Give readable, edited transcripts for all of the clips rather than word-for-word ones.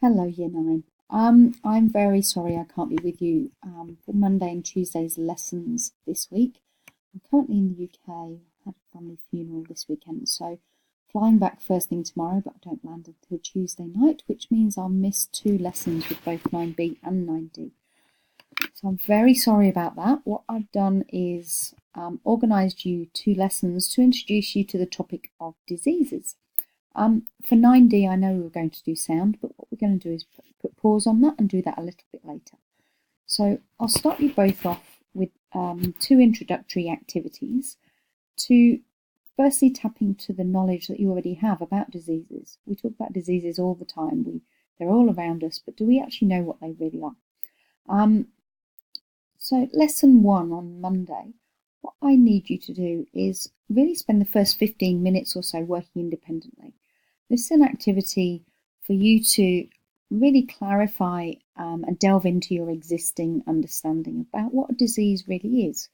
Hello, Year 9. I'm very sorry I can't be with you for Monday and Tuesday's lessons this week. I'm currently in the UK, had a family funeral this weekend, so flying back first thing tomorrow, but I don't land until Tuesday night, which means I'll miss two lessons with both 9B and 9D. So I'm very sorry about that. What I've done is organised you two lessons to introduce you to the topic of diseases. For 9D, I know we were going to do sound, but what we're going to do is put pause on that and do that a little bit later. So I'll start you both off with two introductory activities to firstly tap into the knowledge that you already have about diseases. We talk about diseases all the time. They're all around us, but do we actually know what they really are? So lesson 1 on Monday, what I need you to do is really spend the first 15 minutes or so working independently. This is an activity for you to really clarify and delve into your existing understanding about what a disease really is.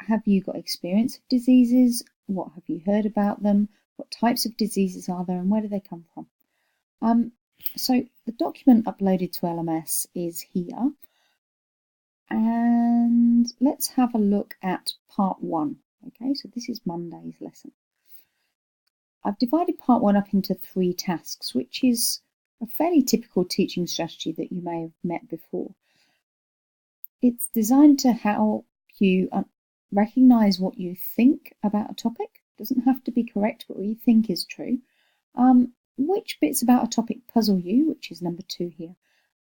Have you got experience of diseases? What have you heard about them? What types of diseases are there and where do they come from? So the document uploaded to LMS is here. And let's have a look at part 1. Okay, so this is Monday's lesson. I've divided part 1 up into 3 tasks, which is a fairly typical teaching strategy that you may have met before. It's designed to help you recognize what you think about a topic. It doesn't have to be correct, but what you think is true. Which bits about a topic puzzle you, which is number 2 here,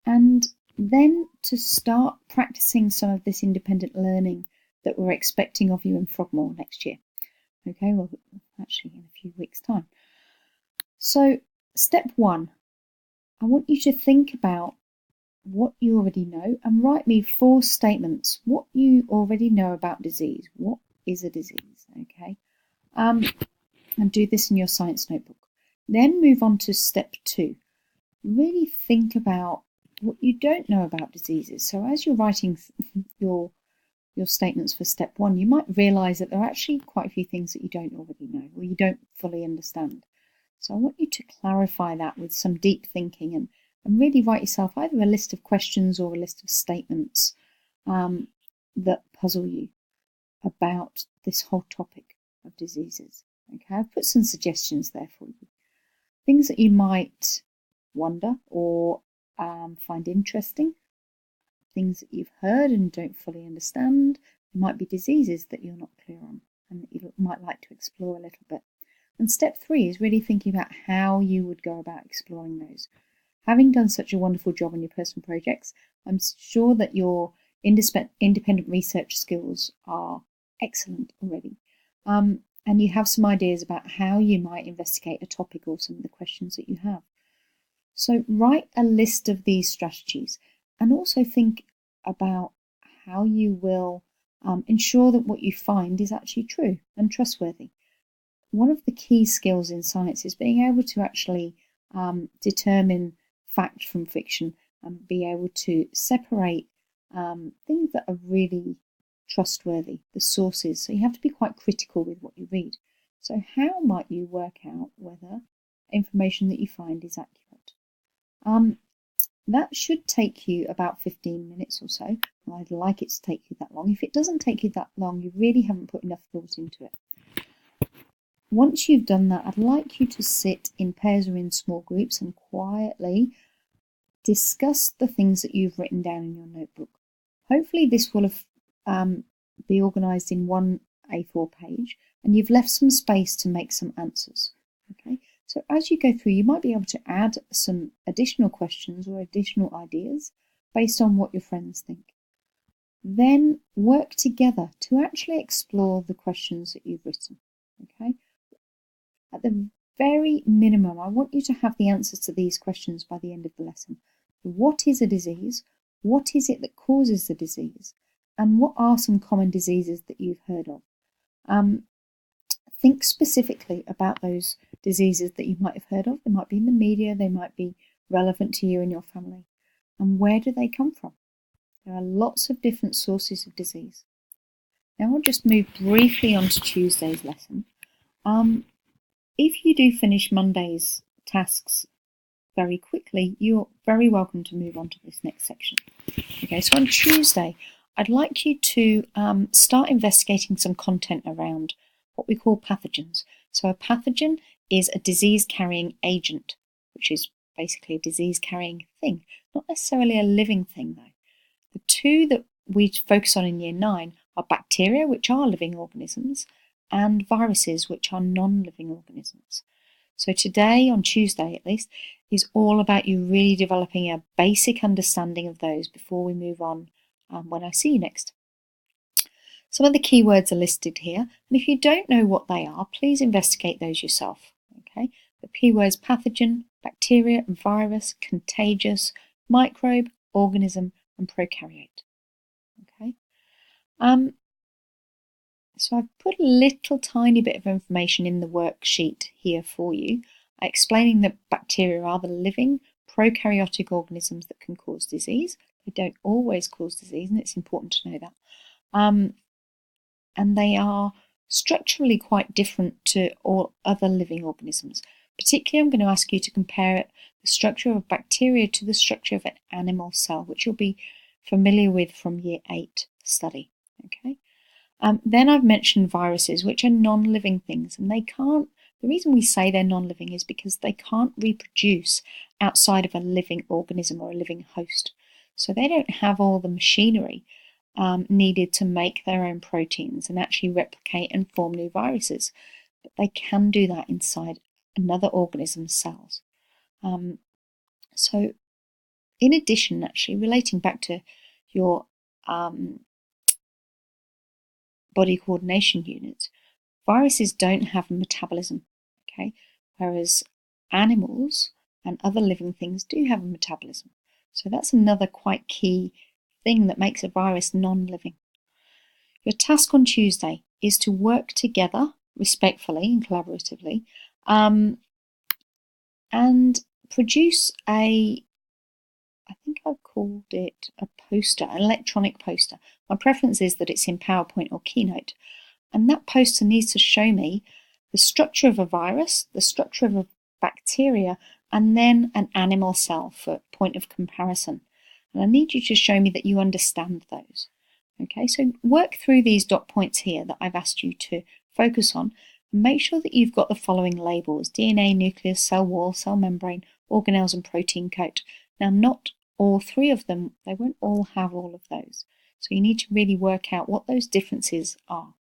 and then to start practicing some of this independent learning that we're expecting of you in Frogmore next year. Okay, well, actually in a few weeks' time. So, step 1, I want you to think about what you already know and write me 4 statements. What you already know about disease. What is a disease? Okay, and do this in your science notebook. Then move on to step 2. Really think about what you don't know about diseases. So as you're writing your statements for step 1, you might realise that there are actually quite a few things that you don't already know or you don't fully understand. So I want you to clarify that with some deep thinking and really write yourself either a list of questions or a list of statements that puzzle you about this whole topic of diseases. Okay, I've put some suggestions there for you. Things that you might wonder or find interesting, things that you've heard and don't fully understand. There might be diseases that you're not clear on and that you might like to explore a little bit. And step 3 is really thinking about how you would go about exploring those. Having done such a wonderful job on your personal projects, I'm sure that your independent research skills are excellent already. And you have some ideas about how you might investigate a topic or some of the questions that you have. So write a list of these strategies and also think about how you will ensure that what you find is actually true and trustworthy. One of the key skills in science is being able to actually determine fact from fiction and be able to separate things that are really trustworthy, the sources. So you have to be quite critical with what you read. So how might you work out whether information that you find is accurate? That should take you about 15 minutes or so. I'd like it to take you that long. If it doesn't take you that long, you really haven't put enough thought into it. Once you've done that, I'd like you to sit in pairs or in small groups and quietly discuss the things that you've written down in your notebook. Hopefully this will be organised in one A4 page and you've left some space to make some answers. Okay, so as you go through, you might be able to add some additional questions or additional ideas based on what your friends think. Then work together to actually explore the questions that you've written. Okay, at the very minimum, I want you to have the answers to these questions by the end of the lesson. What is a disease? What is it that causes the disease? And what are some common diseases that you've heard of? Think specifically about those diseases that you might have heard of. They might be in the media, they might be relevant to you and your family. And where do they come from? There are lots of different sources of disease. Now I'll just move briefly on to Tuesday's lesson. If you do finish Monday's tasks very quickly, you're very welcome to move on to this next section. Okay, so on Tuesday, I'd like you to start investigating some content around what we call pathogens. So a pathogen is a disease-carrying agent, which is basically a disease-carrying thing, not necessarily a living thing though. The two that we focus on in Year 9 are bacteria, which are living organisms, and viruses, which are non-living organisms. So today, on Tuesday at least, is all about you really developing a basic understanding of those before we move on when I see you next. Some of the keywords are listed here, and if you don't know what they are, please investigate those yourself. Okay, the keywords pathogen, bacteria, virus, contagious, microbe, organism, and prokaryote. Okay, so I've put a little tiny bit of information in the worksheet here for you, explaining that bacteria are the living prokaryotic organisms that can cause disease. They don't always cause disease, and it's important to know that. And they are structurally quite different to all other living organisms. Particularly, I'm going to ask you to compare the structure of bacteria to the structure of an animal cell, which you'll be familiar with from Year 8 study. Okay. Then I've mentioned viruses, which are non-living things, and they can't. The reason we say they're non-living is because they can't reproduce outside of a living organism or a living host. So they don't have all the machinery needed to make their own proteins and actually replicate and form new viruses. But they can do that inside another organism's cells. So in addition, actually, relating back to your body coordination units, viruses don't have a metabolism, okay? Whereas animals and other living things do have a metabolism. So that's another quite key thing that makes a virus non-living. Your task on Tuesday is to work together respectfully and collaboratively and produce I think I've called it a poster, an electronic poster. My preference is that it's in PowerPoint or Keynote. And that poster needs to show me the structure of a virus, the structure of a bacteria, and then an animal cell for point of comparison. And I need you to show me that you understand those. Okay, so work through these dot points here that I've asked you to focus on, and make sure that you've got the following labels: DNA, nucleus, cell wall, cell membrane, organelles, and protein coat. Now, not all three of them, they won't all have all of those. So you need to really work out what those differences are.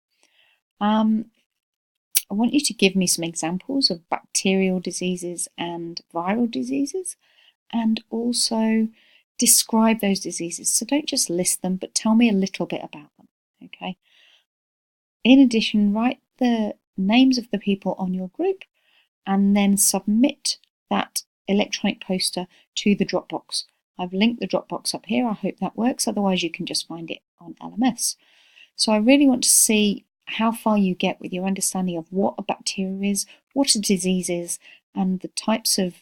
I want you to give me some examples of bacterial diseases and viral diseases, and also describe those diseases. So don't just list them, but tell me a little bit about them, okay? In addition, write the names of the people on your group and then submit that electronic poster to the Dropbox. I've linked the Dropbox up here. I hope that works. Otherwise, you can just find it on LMS. So I really want to see how far you get with your understanding of what a bacteria is, what a disease is, and the types of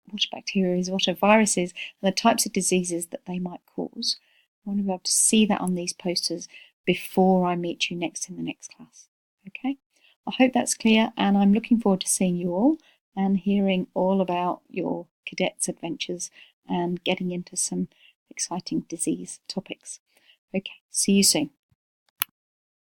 what a bacteria is, what a virus is, and the types of diseases that they might cause. I want to be able to see that on these posters before I meet you next in the next class. Okay, I hope that's clear, and I'm looking forward to seeing you all and hearing all about your cadets' adventures and getting into some exciting disease topics. Okay, see you soon.